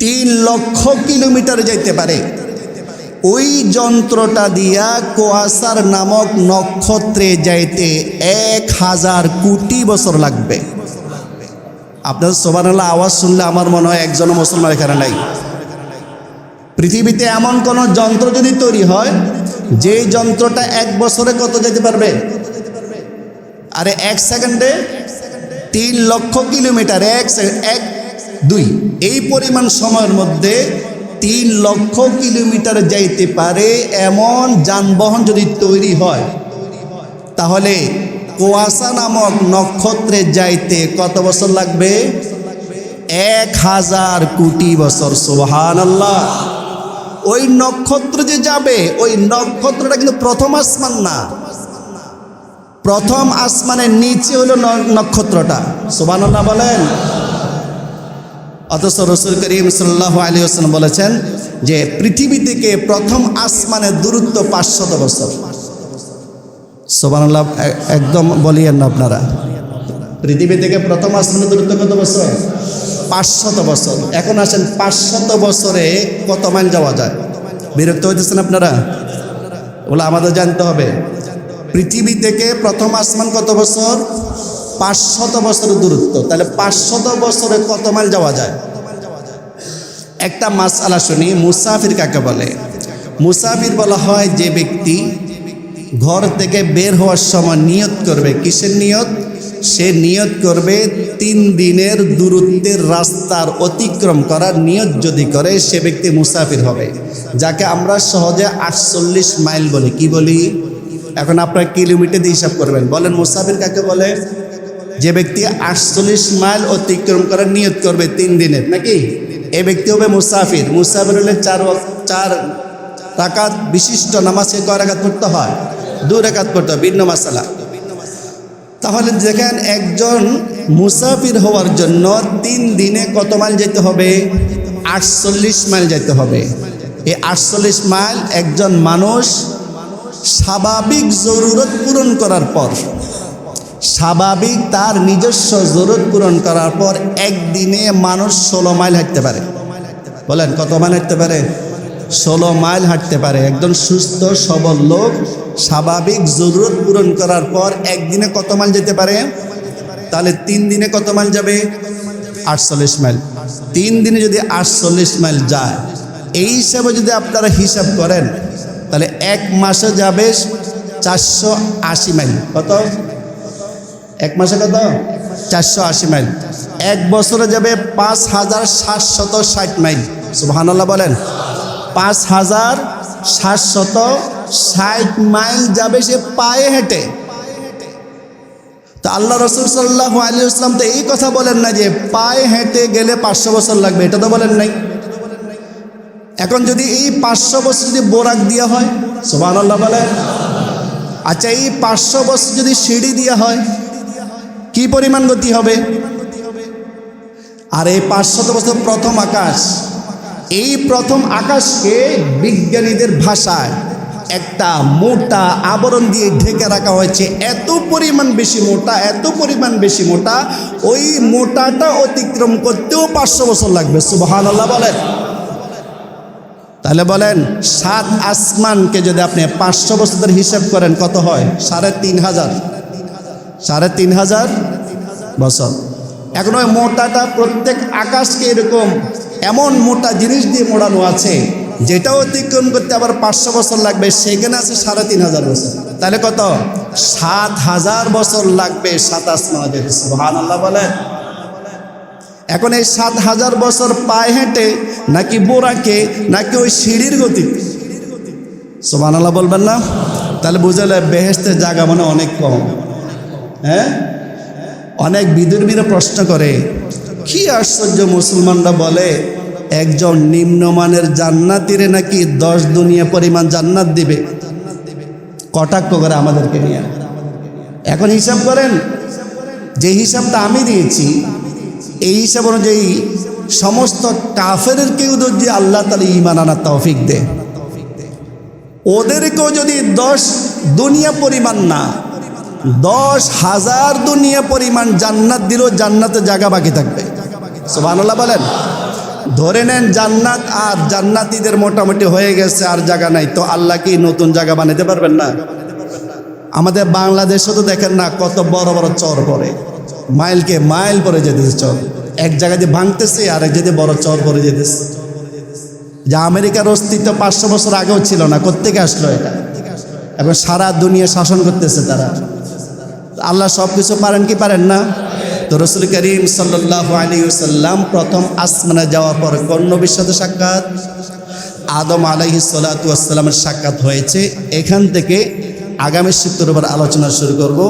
3 লক্ষ কিলোমিটার যেতে পারে, ওই যন্ত্রটা দিয়া কুয়াশার নামক নক্ষত্রে যাইতে 1000 কোটি বছর লাগবে। আপনার সুবহানাল্লাহ আওয়াজ শুনলে আমার মনে হয় একজনও মুসলমান এখানে নাই। পৃথিবীতে এমন কোন যন্ত্র যদি তৈরি হয়, যে যন্ত্রটা 1 বছরে কত যেতে পারবে? আরে 1 সেকেন্ডে 3 লক্ষ কিলোমিটার। 2 এই পরিমাণ সময়ের মধ্যে 3 লক্ষ কিলোমিটার যাইতে পারে এমন যানবাহন যদি তৈরি হয়, তাহলে কুয়াশা নামক নক্ষত্রে যাইতে কত বছর লাগবে? 1000 কোটি বছর। সুবহানাল্লাহ। ওই নক্ষত্র যে যাবে, ওই নক্ষত্রটা কিন্তু প্রথম আসমান না, প্রথম আসমানের নিচে হলো নক্ষত্রটা। সুবহানাল্লাহ বলেন। অথচ রাসূল করিম সাল্লাল্লাহু আলাইহি ওয়াসাল্লাম বলেছেন যে পৃথিবী থেকে প্রথম আসমানের দূরত্ব 500 বছর। সুবহানাল্লাহ একদম বলিয়েন না আপনারা। পৃথিবী থেকে প্রথম আসমানের দূরত্ব কত বছর? 500 বছর। এখন আসেন 500 বছরে কত মাইল যাওয়া যায়? বিরক্ত হইতেছেন আপনারা? ওগুলো আমাদের জানতে হবে। পৃথিবী থেকে প্রথম আসমান কত বছর? 500 বছরের দূরত্ব। তাহলে 500 বছরে কত মাইল যাওয়া যায়? একটা মাসআলা শুনি, মুসাফির কাকে বলে? মুসাফির বলা হয় যে ব্যক্তি ঘর থেকে বের হওয়ার সময় নিয়ত করবে। কিসের নিয়ত? সে নিয়ত করবে 3 দিনের দূরত্বের রাস্তার অতিক্রম করার নিয়ত যদি করে, সে ব্যক্তি মুসাফির হবে, যাকে আমরা সহজে 48 মাইল বলি। কি বলি? এখন আপনারা কিলোমিটার দিয়ে হিসাব করবেন। বলেন মুসাফির কাকে বলে? যে ব্যক্তি 48 মাইল অতিক্রম করার নিয়ত করবে 3 দিনের, নাকি? এই ব্যক্তি হবে মুসাফির। মুসাফির হলে 4 রাকাত বিশিষ্ট নামাজকে কয় রাকাত পড়তে হয়? 2 রাকাত পড়তে হয়, ভিন্ন মাসালা। তাহলে দেখেন একজন মুসাফির হওয়ার জন্য 3 দিনে কত মাইল যেতে হবে? 48 মাইল যেতে হবে। এই 48 মাইল একজন মানুষ স্বাভাবিক জরুরত পূরণ করার পর, স্বাভাবিক তার নিজস্ব জরুরত পূরণ করার পর একদিনে মানুষ 16 মাইল হাঁটতে পারে। বলেন কত মাইল হাঁটতে পারে? 16 মাইল হাঁটতে পারে। একজন সুস্থ সবল লোক স্বাভাবিক জরুরত পূরণ করার পর একদিনে কত মাইল যেতে পারে? তাহলে 3 দিনে কত মাইল যাবে? 48 মাইল। 3 দিনে যদি 48 মাইল যায়, এই হিসাবে যদি আপনারা হিসাব করেন তাহলে 1 মাসে যাবে 480 মাইল। কত? 1 মাসে কত? 480 মাইল। 1 বছরে যাবে 5760 মাইল। সুবহানাল্লাহ বলেন। 5760 মাইল যাবে সে পায়ে হেঁটে। তো আল্লাহ রাসূল সাল্লাল্লাহু আলাইহি ওয়াসাল্লাম তো এই কথা বলেন না যে পায়ে হেঁটে গেলে 500 বছর লাগবে, এটা তো বলেন নাই। এখন যদি এই 500 বছর যদি বোরাক দেওয়া হয়, সুবহানাল্লাহ বলেন। আচ্ছা, এই 500 বছর যদি সিঁড়ি দেওয়া হয়, কি পরিমাণ গতি হবে? আর এই 500 বছর প্রথম আকাশ, এই প্রথম আকাশকে বিজ্ঞানীদের ভাষায় একটা মোটা আবরণ দিয়ে ঢেকে রাখা হয়েছে। এত পরিমাণ বেশি মোটা, এত পরিমাণ বেশি মোটা, ওই মোটাটা অতিক্রম করতেও 500 বছর লাগবে। সুবহানাল্লাহ বলেন। তাহলে বলেন 7 আসমানকে যদি আপনি 500 বছরের হিসাব করেন কত হয়? 3500 বছর। এখন ওই মোটাটা প্রত্যেক আকাশকে এরকম এমন মোটা জিনিস দিয়ে মোড়ানো আছে, যেটা অতিক্রম করতে আবার 500 বছর লাগবে, সেখানে আছে 3500 বছর। তাহলে কত? 7000 বছর লাগবে 7 আসমান যেতে। সুবহানাল্লাহ বলেন। এখন এই 7000 বছর পায়ে হেঁটে নাকি বোরাকে নাকি ওই সিঁড়ির গতি? সুবহানাল্লাহ বলবেন না? তাহলে বুঝালে বেহেশতের জায়গা মানে অনেক কম। হ্যাঁ, অনেক বিদুর্মীরা প্রশ্ন করে, কি আশ্চর্য, মুসলমানরা বলে একজন নিম্নমানের জান্নাতীরে নাকি 10 দুনিয়া পরিমাণ জান্নাত দিবে। কটাক্ষ করে আমাদেরকে নিয়ে। এখন হিসাব করেন, যে হিসাবটা আমি দিয়েছি এই হিসাব অনুযায়ী সমস্ত কাফেরকেও যদি আল্লাহ তাআলা ঈমান আনার তৌফিক দেয়, ওদেরকেও যদি 10 দুনিয়া পরিমাণ না 10,000 দুনিয়া পরিমাণ জান্নাত দিলেও জান্নাতে জায়গা বাকি থাকবে। সুবহানাল্লাহ বলেন। ধরে নেন জান্নাত আর জান্নাতীদের মোটামুটি হয়ে গেছে, আর জায়গা নাই, তো আল্লাহ কি নতুন জায়গা বানাতে পারবেন না? আমাদের বাংলাদেশে তো দেখেন না কত বড় বড় চর পড়ে, মাইলকে মাইল পরে যেতেছে চর, এক জায়গায় দিয়ে ভাঙতেছে আর এক জায়গায় বড় চর পরে যেতেছে। যা আমেরিকার অস্তিত্ব 500 বছর আগেও ছিল না, কোত্থেকে আসলো এটা? এখন সারা দুনিয়া শাসন করতেছে তারা। আল্লাহ সব কিছু পারেন কি পারেন না? তো রাসূল করিম সাল্লাল্লাহু আলাইহি ওয়াসাল্লাম প্রথম আসমানে যাওয়ার পর কোন নবীর সাথে সাক্ষাৎ? আদম আলাইহিস সালাতু ওয়াস সালামের সাক্ষাৎ হয়েছে। এখান থেকে আগামী শুক্রবার আলোচনা শুরু করব।